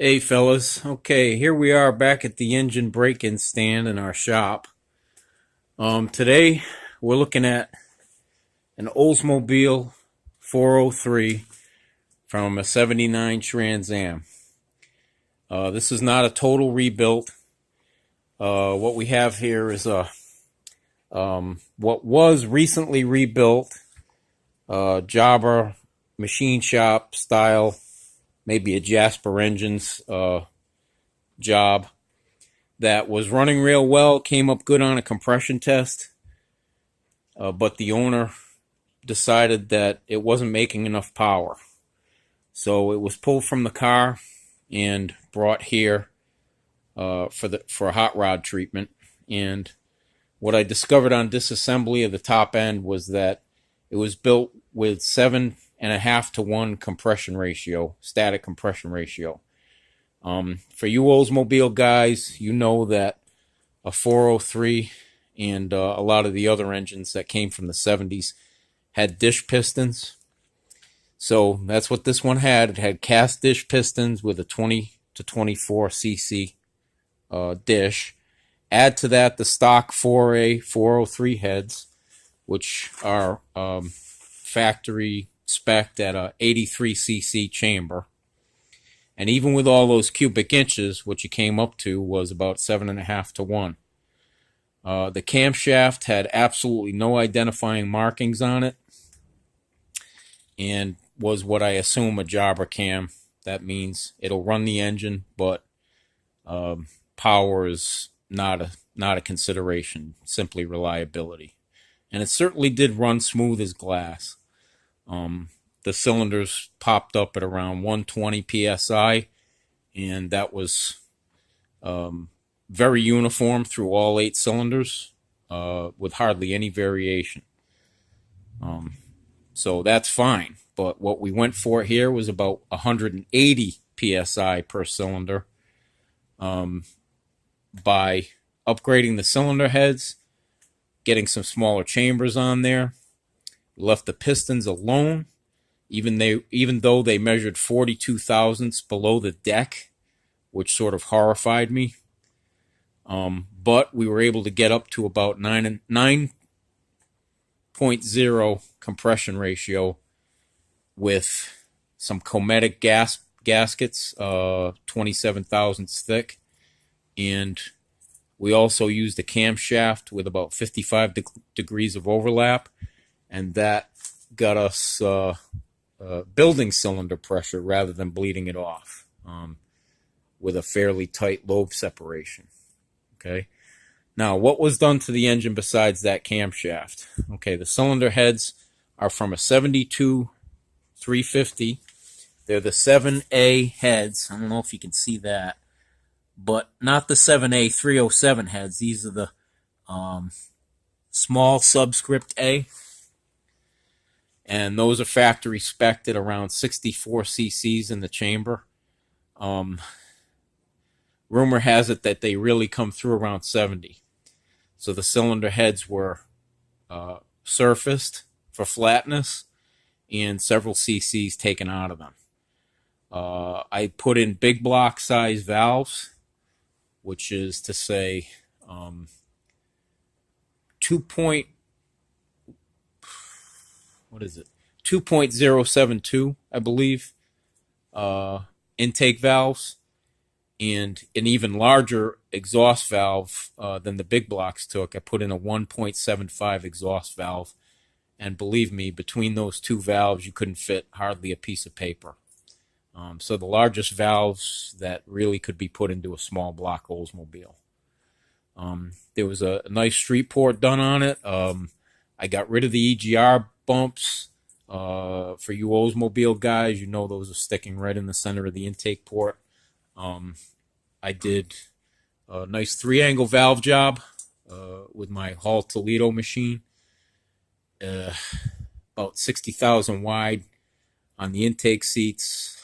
Hey fellas, okay, here we are back at the engine break-in stand in our shop. Today we're looking at an Oldsmobile 403 from a 79 Trans Am. This is not a total rebuild. What we have here is what was recently rebuilt, jobber machine shop style, maybe a Jasper Engines job that was running real well, came up good on a compression test, but the owner decided that it wasn't making enough power. So it was pulled from the car and brought here for a hot rod treatment. And what I discovered on disassembly of the top end was that it was built with 7.5 to 1 compression ratio, static compression ratio. For you Oldsmobile guys, you know that a 403 and a lot of the other engines that came from the 70s had dish pistons. So that's what this one had. It had cast dish pistons with a 20 to 24 cc dish. Add to that the stock 4A 403 heads, which are factory spec'd at a 83 cc chamber. And even with all those cubic inches, what you came up to was about 7.5 to 1. The camshaft had absolutely no identifying markings on it and was what I assume a jobber cam. That means it'll run the engine, but power is not a consideration, simply reliability. And it certainly did run smooth as glass. The cylinders popped up at around 120 psi, and that was very uniform through all 8 cylinders with hardly any variation. So that's fine. But what we went for here was about 180 psi per cylinder by upgrading the cylinder heads, getting some smaller chambers on there. We left the pistons alone, even though they measured 42 thousandths below the deck, which sort of horrified me. But we were able to get up to about 9.0 compression ratio with some Cometic gaskets, 27 thousandths thick. And we also used a camshaft with about 55 degrees of overlap, and that got us building cylinder pressure rather than bleeding it off with a fairly tight lobe separation. Okay. Now, what was done to the engine besides that camshaft? Okay, the cylinder heads are from a 72 350. They're the 7A heads. I don't know if you can see that, but not the 7A 307 heads. These are the small subscript A, and those are factory spec'd at around 64 cc's in the chamber. Rumor has it that they really come through around 70. So the cylinder heads were surfaced for flatness and several cc's taken out of them. I put in big block size valves, which is to say 2.072, I believe, intake valves, and an even larger exhaust valve than the big blocks took. I put in a 1.75 exhaust valve, and believe me, between those two valves, you couldn't fit hardly a piece of paper. So the largest valves that really could be put into a small block Oldsmobile. There was a nice street port done on it. I got rid of the EGR bumps. For you Oldsmobile guys, you know those are sticking right in the center of the intake port. I did a nice 3-angle valve job with my Hall Toledo machine. About 60,000 wide on the intake seats,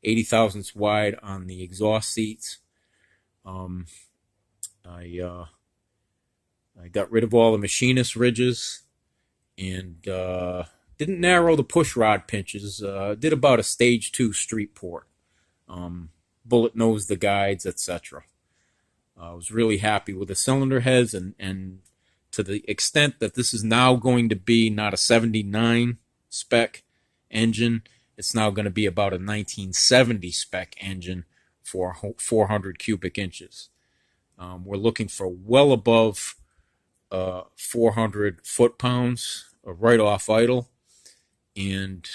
80 thousandths wide on the exhaust seats. I got rid of all the machinist ridges and didn't narrow the push rod pinches. Did about a stage 2 street port. bullet nose the guides, etc. I was really happy with the cylinder heads, and to the extent that this is now going to be not a 79 spec engine, it's now going to be about a 1970 spec engine for 400 cubic inches. We're looking for well above 400 foot-pounds right off idle. And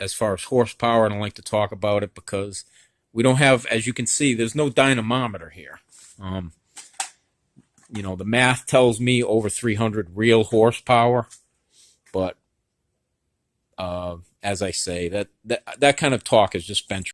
as far as horsepower, I don't like to talk about it because we don't have, as you can see, there's no dynamometer here. The math tells me over 300 real horsepower, but as I say, that kind of talk is just bench